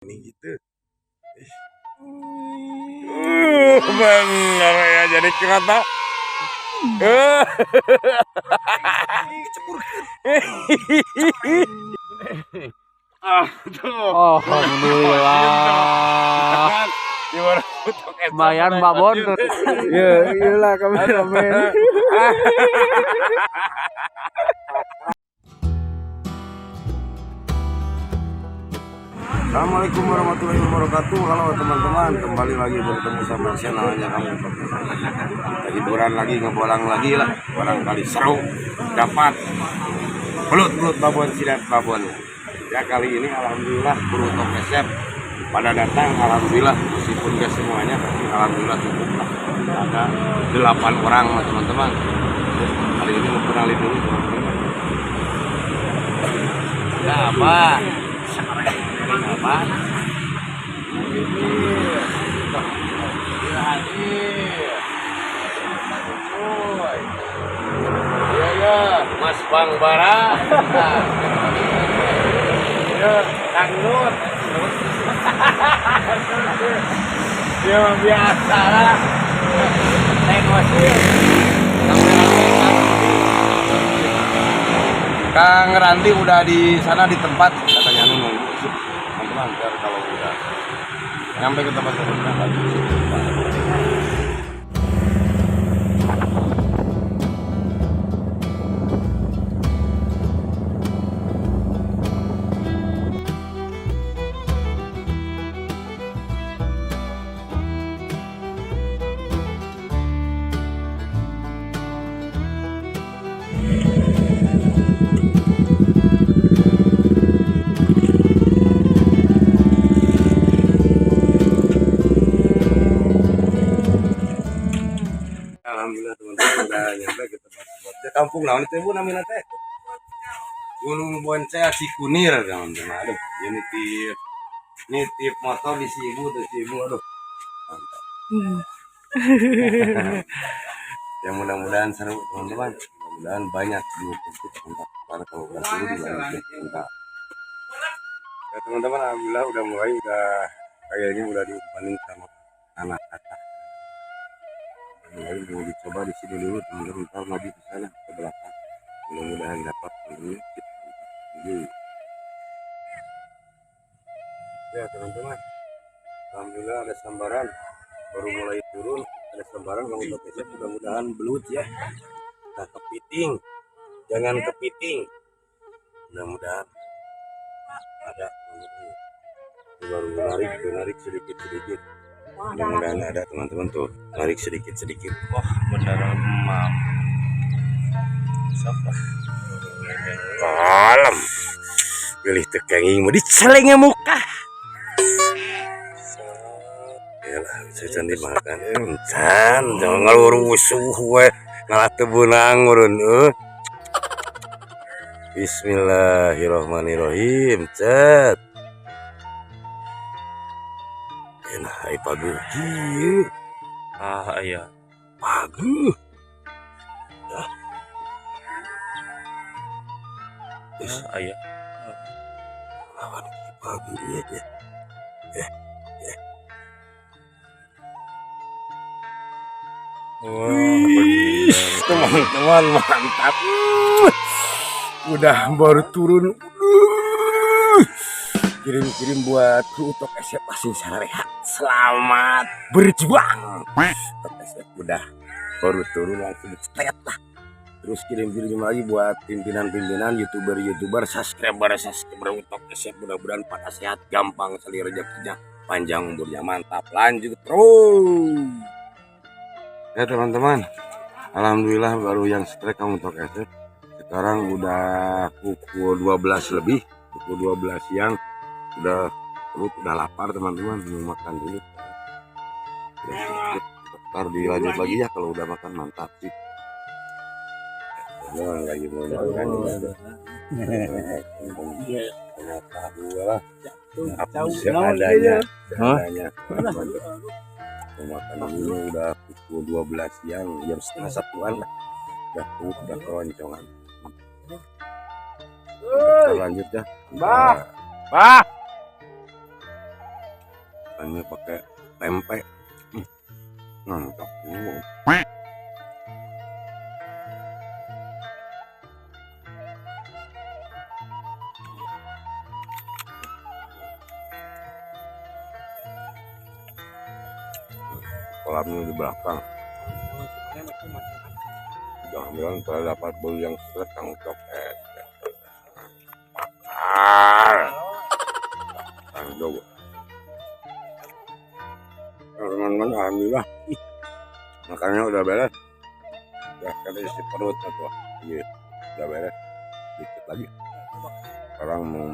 Ini gitu. Bener ya jadi kata. Alhamdulillah. Lumayan Mbak Bon. Ya, iyalah kameramen. Assalamualaikum warahmatullahi wabarakatuh. Halo teman-teman, kembali lagi bertemu sama channelnya kamu. Hiburan lagi, ngebolang lagi lah. Barangkali seru, dapat belut babon sidat babon. Ya kali ini alhamdulillah buru tokesep pada datang, alhamdulillah meskipun gak semuanya, tapi alhamdulillah cukup lah. Ada 8 orang teman-teman. Kali ini mau kenalin dulu teman-teman. Ya apa? Apa? Iya, Mas Bang Bara. Ya, Kang Nur. Ya biasa lah. Kang Ranti udah di sana di tempat katanya nunggu. Teman-teman, ntar kalau udah nyampe ke tempat terminal lagi. Alhamdulillah teman-teman udah nyampe ke tempat spotnya. Kampung naon teh Bu namina teh? Gunung Boncea Cikunir teman-teman. Aduh, ini nitip motor di si Ibu tuh si Ibu, aduh. Mantap. Ya mudah-mudahan seru teman-teman. Mudah-mudahan banyak YouTube mantap. Karena kalau udah seru di banyak mantap. Ya teman-teman alhamdulillah udah mulai kayaknya udah diumpanin sama anak kakak. Mulai mau dicoba di sini dulu teman-teman, ntar maju ke sana ke belakang. Mudah-mudahan dapat teman-teman. Ya teman-teman, alhamdulillah ada sambaran baru mulai turun, ada sambaran kamu pakai, mudah-mudahan belut ya. Nah, kepiting, jangan kepiting, mudah-mudahan ada teman-teman. Baru narik sedikit, mudah-mudahan ada teman-teman tuh, narik sedikit. Wah beneran mam siapa kalem pilih tekenging mau dicelengnya muka. Yalah, saya dimakan encan, jangan ngalur rusuh we, ngalah tebunang urun Bismillahirrahmanirrahim, cet. Enak ai paguh kieu. Aya. Paguh. Dah. Aya. Lawan paguh ya. Wah, teman-teman mantap. Udah baru turun. Kirim buat untuk SF Pasing Sareha. Selamat berjuang. SF udah baru turun langsung start lah. Terus kirim lagi buat pimpinan youtuber subscriber untuk SF, mudah-mudahan pada sehat, gampang sekali rezekinya, panjang umurnya, mantap. Lanjut terus. Ya teman-teman, alhamdulillah baru yang strike kamu untuk SF. Sekarang udah pukul 12 lebih, pukul 12 siang. Udah lapar teman-teman, mau makan dulu. Ntar dilanjut lagi ya kalau udah makan, mantap sih. Lagi mau makan seadanya. Makan ini udah pukul 12 siang, jam setengah satuan lah. Udah keroncongan. Kita lanjut ya. Bah. hanya pakai tempe. Mantap. Kolamnya di belakang. Jangan-jangan saya dapat bau yang sedang coklat. Jauh. Teman-teman, alhamdulillah. Makannya udah beres. Ya, kan isi perut tuh. Iya, udah beres. Dikit lagi. Sekarang mau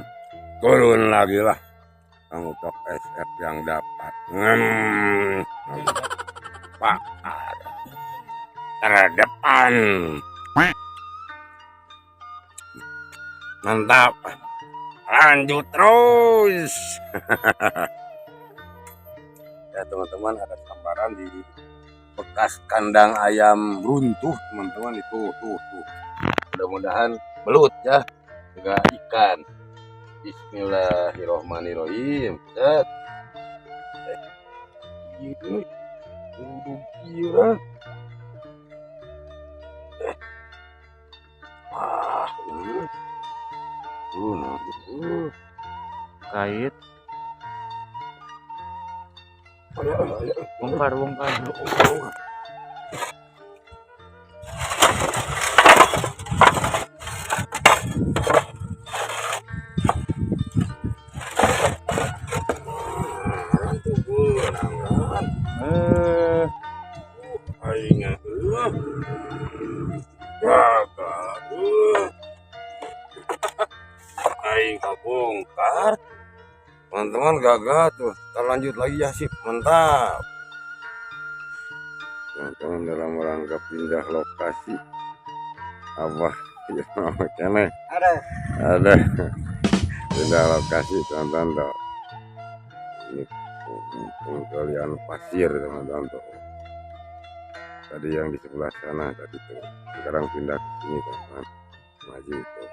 turun lagi lah. Untuk SF yang dapat. Pak. Terdepan. Mantap. Lanjut terus. Ya teman-teman, ada sambaran di bekas kandang ayam runtuh teman-teman itu tuh. Mudah-mudahan belut ya, enggak ikan. Bismillahirrohmanirrohim. Gitu. Kira. Kait. Bongkar. Aing kabongkar. Teman-teman gagal tuh. Kita lanjut lagi ya sip. Mantap. Teman-teman dalam rangka pindah lokasi. Abah ya kene. Ada. Pindah lokasi teman-teman tuh. Ini penggalian pasir teman-teman tuh. Tadi yang di sebelah sana tadi tuh. Sekarang pindah ke sini teman-teman. Maju tuh.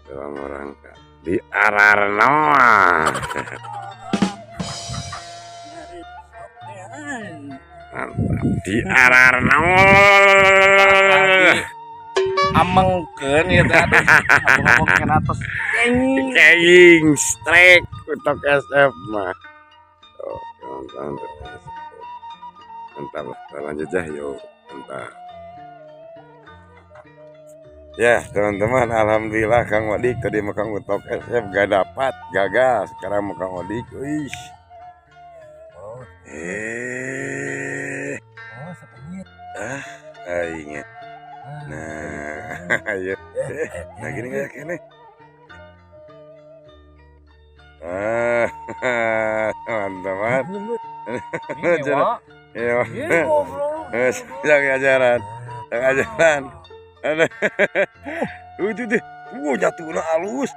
Dalam rangka di Ararnoa. Mantap di Ararnoa. Amengkeun ya teh. Ngomongkeun atas Kaying strike untuk SF mah. Oh, mantap. Kita lanjut ya yuk. Mantap. Ya teman-teman, alhamdulillah Kang Wadik tadi mau Kang Utok SF gak dapat, gagal. Sekarang mau Kang Wadik, wih. Ingat. Nah, ayo. Nah gini gak kene. Teman-teman. Iya. Jangan ajaran. Ada. Itu deh. Jatuhnya halus.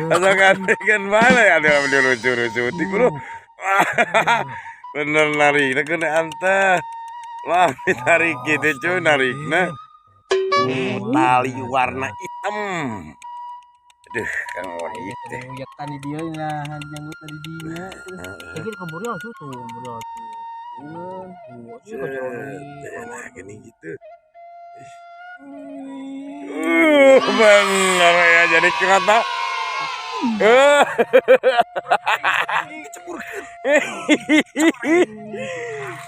Asalkan ikan mana ya ada lucu-lucu bro. Bener narik, kena anta. Wah, tarik gitu cuy nariknya. Tali warna hitam. Aduh, kan warna hitam. ya tadi dia lah, nyangkut tadi dia. Lagi ke Muriel tuh, Muriel tuh. Nah, gini gitu. Bener ya jadi kata.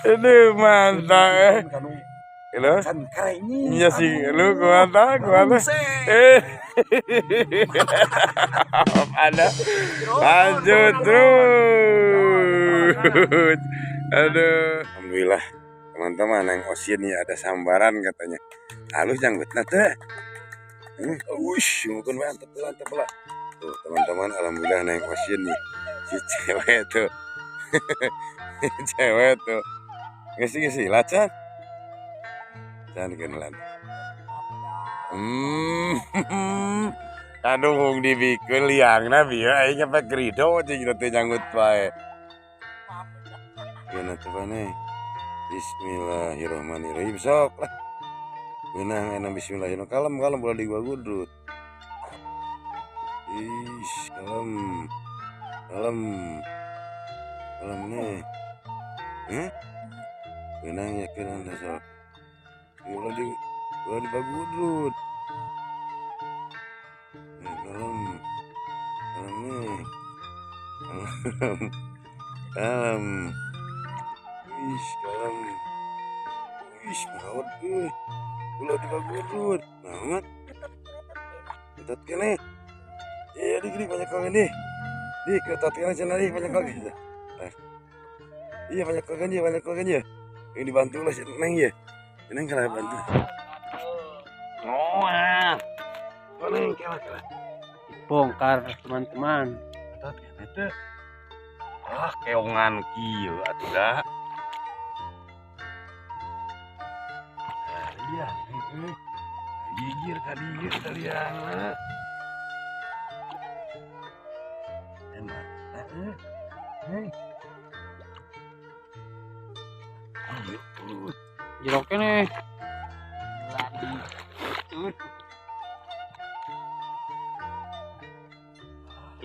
Aduh mantap. Halo. Iya sih, lu kuata. Ada. Lanjut terus. Aduh. Alhamdulillah. Teman-teman yang osin ya ada sambaran katanya. Halus janggut nate. Mungkin mantep lah. Tuh teman-teman, alhamdulillah neng osin nih. Si cewek tuh. Cewek tuh. Ngisi lacan. Jangan kenalan. Aduh dibikul liang nabi ya aing apa krido cing teh nyanggut bae. Gimana coba nih? Bismillahirrahmanirrahim sok lah. Benang enak bismillahirrahmanirrahim. Kalem bola di gua gudrut. Ish, kalem nih. Benang ya kan dasar. Bola di bagudrut. Kalem nih. Kalem. Ish, kalem. Ish, merawat gue. Bola di bagudrut. Banget. Ketat kene. Iya, di banyak kali nih. Di ketat kene cenah di banyak kali. Iya banyak kali ya. Yang dibantu lah neng ya. Neng kena bantu. Oh, neng kela. Bongkar teman-teman. Ketat kene teh. Keongan kieu atuh da. Iya, gigir kalian. Jeroknya nih.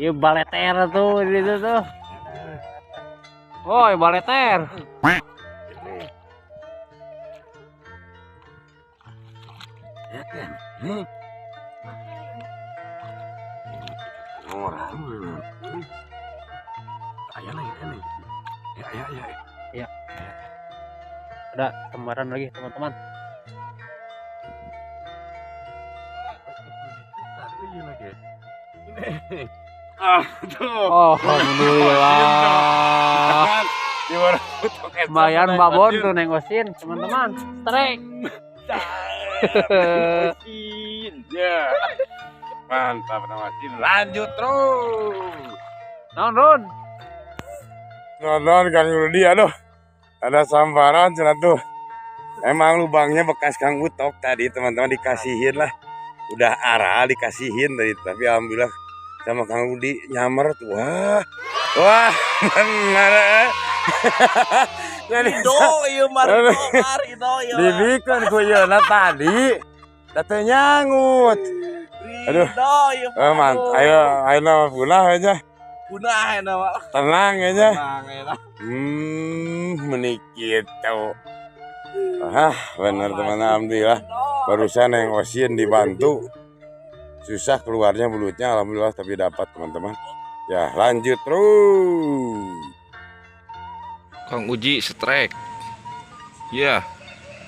Iya baleter tuh di situ tuh. Woi baleter. Ya kan? Orang. Ayah lagi. Ya. Ada gambaran lagi teman-teman. Oh, alhamdulillah. Lumayan babon tuh nengosin teman-teman. Strike. Ya. Mantap Wasin. Lanjut terus. Nonton Kang Rudi, aduh. Ada sambaran cenah tuh. Emang lubangnya bekas Kang Utok tadi teman-teman dikasihin lah. Udah arah dikasihin tadi, tapi alhamdulillah sama Kang Rudi nyamar tuh. Wah, benar. Jadi mari dibikun ku yeuna tadi. Tete nyangut. Aduh. Mantap. Ayo punah aja. Tenang aja. Menikit tuh. Bener teman alhamdulillah. Barusan yang Osin dibantu. Susah keluarnya belutnya alhamdulillah tapi dapat teman-teman. Ya lanjut terus. Kang Uji strike. Ya.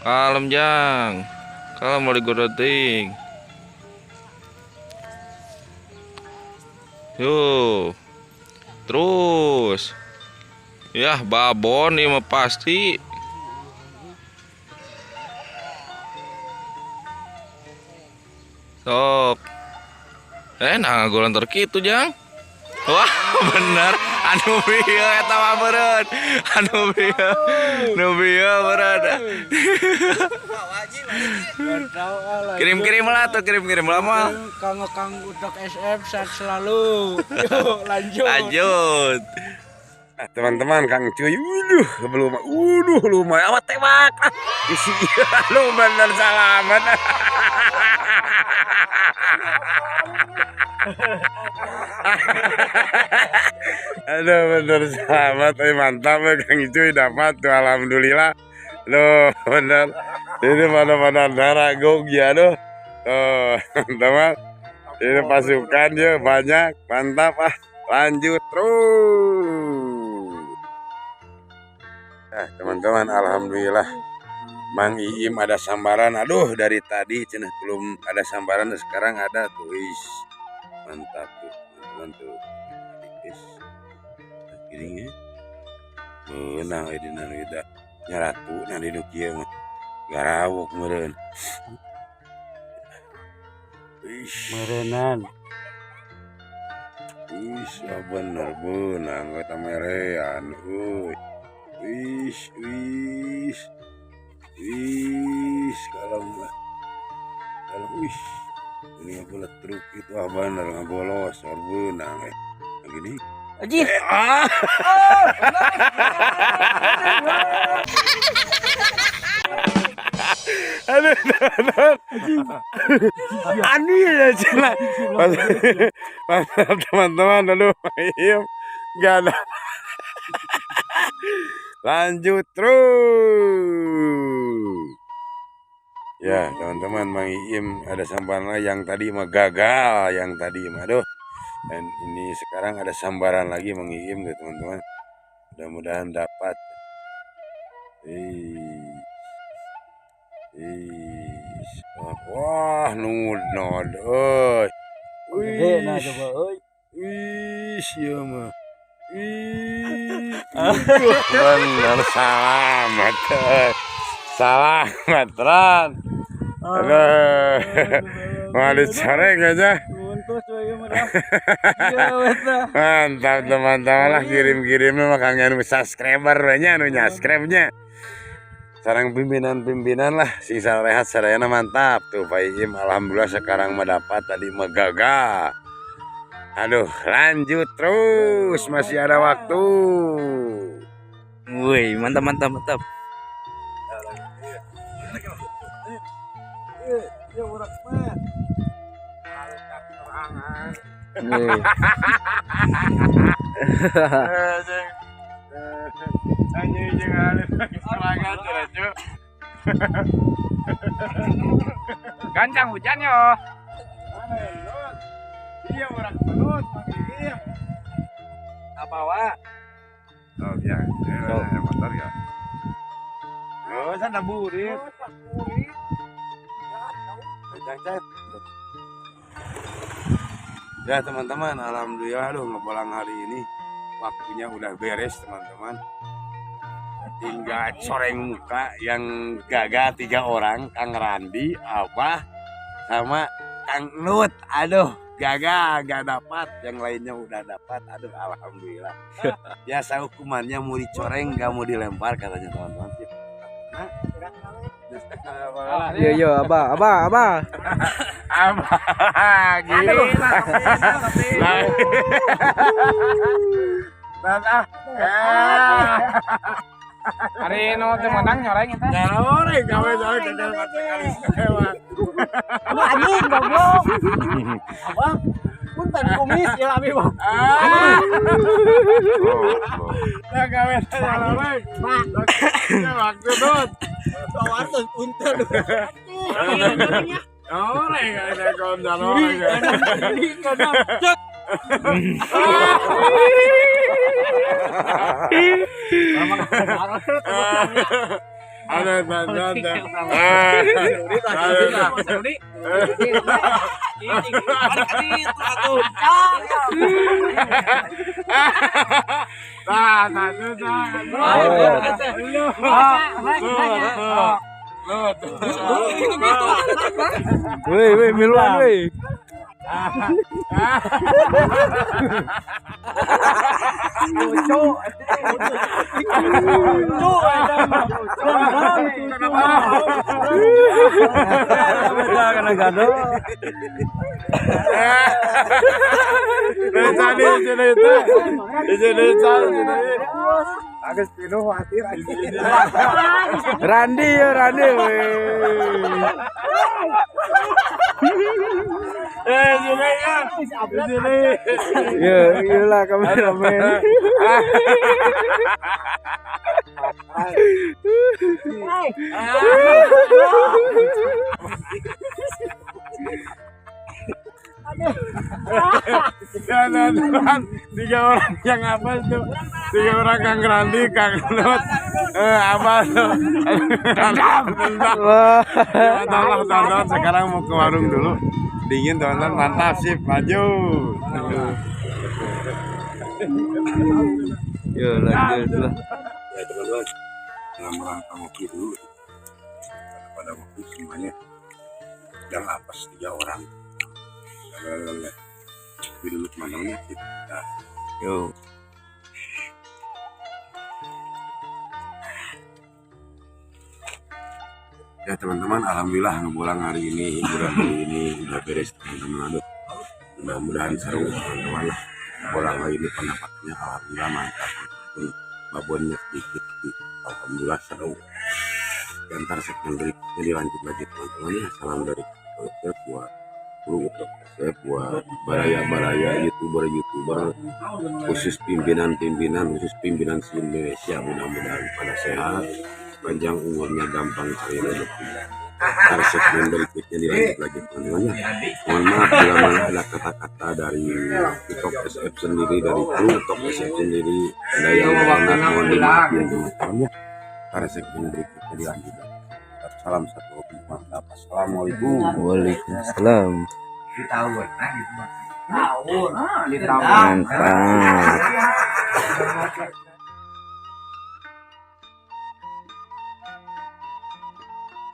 Kalem jang. Kalem mau digoroting. Yo. Terus. Yah babon ini mah pasti. Sok. Nah golan terkitu jang. Wah bener. Anu bieu eta mah beureun. Anu bieu beureun. Kirim-kirim lah tuh, kirim-kirim lah mal. Kang Utok SF sehat selalu. Yuk lanjut. Teman-teman Kang Cuy, lumayan amat tembak. Isi lu bener salaman. Aduh bener selamat, mantap Kang Cuy dapat tuh alhamdulillah. Loh bener, ini mana darah gogi aduh. Teman, ini pasukan ya banyak, mantap lanjut terus. Nah teman-teman alhamdulillah Mang Iim ada sambaran, aduh dari tadi cenah belum ada sambaran, sekarang ada tuh, mantap tuh teman-teman tuh. Akhirnya menang edina udah nyaratu nanti nu kieu mah garawok meureun. Merenan. Bener benang kata merean. Kalau ini bola truk itu bener ngabolos benang gini. Anjir. Aduh, teman-teman. Aneh ya cina. Mantap teman-teman. Aduh, Iim nggak ada. Lanjut terus. Ya teman-teman, Mang Iim ada sambaran yang tadi mah gagal, yang tadi mah aduh. Dan ini sekarang ada sambaran lagi Mang Iim tuh teman-teman. Mudah-mudahan dapat. Wah, nod, oi. Gede nah coba euy. Iya mah. Bener selamat. Selamat Ran. Aduh. Mau dicoreng aja. Untus we mah dah. Iya wetah. Mantap teman-teman lah kirim-kirimnya makanya anu subscriber banyak anu subscribe-nya. Sarang pimpinan-pimpinan lah sisa rehat sadayana mantap tuh Pak Iim alhamdulillah sekarang mah dapat tadi mah gagal. Aduh lanjut terus masih ada waktu. Woi, mantap. Iya urak mah. Gancang hujan yo. Iya urak pelut Iim. Apa wa? Oh ya, motor ya. Oh, sana burit. Ya teman-teman, alhamdulillah aduh ngebolang hari ini waktunya udah beres teman-teman. Tinggal coreng muka yang gagal 3 orang, Kang Randi, Abah, sama Kang Nut. Aduh, gagal, gak dapat. Yang lainnya udah dapat. Aduh, alhamdulillah. Biasa hukumannya mau dicoreng, gak mau dilempar katanya teman-teman. Iya abah. Abah, gitu. Hari nu teu menang nyoreng eta. Nyoreng gawe gagal sekali sewa. Abah anjing goblok. Abah punten kumis ya abi bang. Ya gawe nyoreng. Waktu dot. Kawasan punten. Nyoreng ada kondang nyoreng. Ini kadang cek. Ada tanda. Woi, miluan woi. Randi ya Randi. Ya, iyalah kameramen. Dan 3 orang yang apa itu? 3 orang Kang Randi, Kang Nut, apa tuh? Tonton sekarang mau ke warung dulu. Dingin teman-teman, mantap sip, maju. Ya lanjut lah. Ya teman-teman, dalam rangka ngopi dulu. Pada waktu semuanya yang lapas 3 orang. Dulu teman-teman kita. Yo. Ya teman-teman, alhamdulillah ngebulang hari ini, hiburan hari ini udah beres teman-teman. Aduh, mudah-mudahan seru teman-teman lah. Bolang hari ini pendapatnya alhamdulillah mantap. Babonnya sedikit, alhamdulillah seru. Antar segmen berikutnya dilanjut lagi teman-teman ya. Salam dari Kosep buat untuk Kosep buat baraya-baraya youtuber khusus pimpinan si Indonesia, mudah-mudahan pada sehat, panjang umurnya, gampang cari rezeki. Ntar segmen berikutnya dilanjut lagi teman-teman ya. Mohon maaf bila mana ada kata-kata dari TikTok SF sendiri, dari kru TikTok SF sendiri ada yang enak, mohon dimaafin teman-teman ya. Ntar segmen berikutnya dilanjut lagi. Salam satu hobi mantap. Assalamualaikum. Waalaikumsalam. Di tahun. Di tahun. Mantap.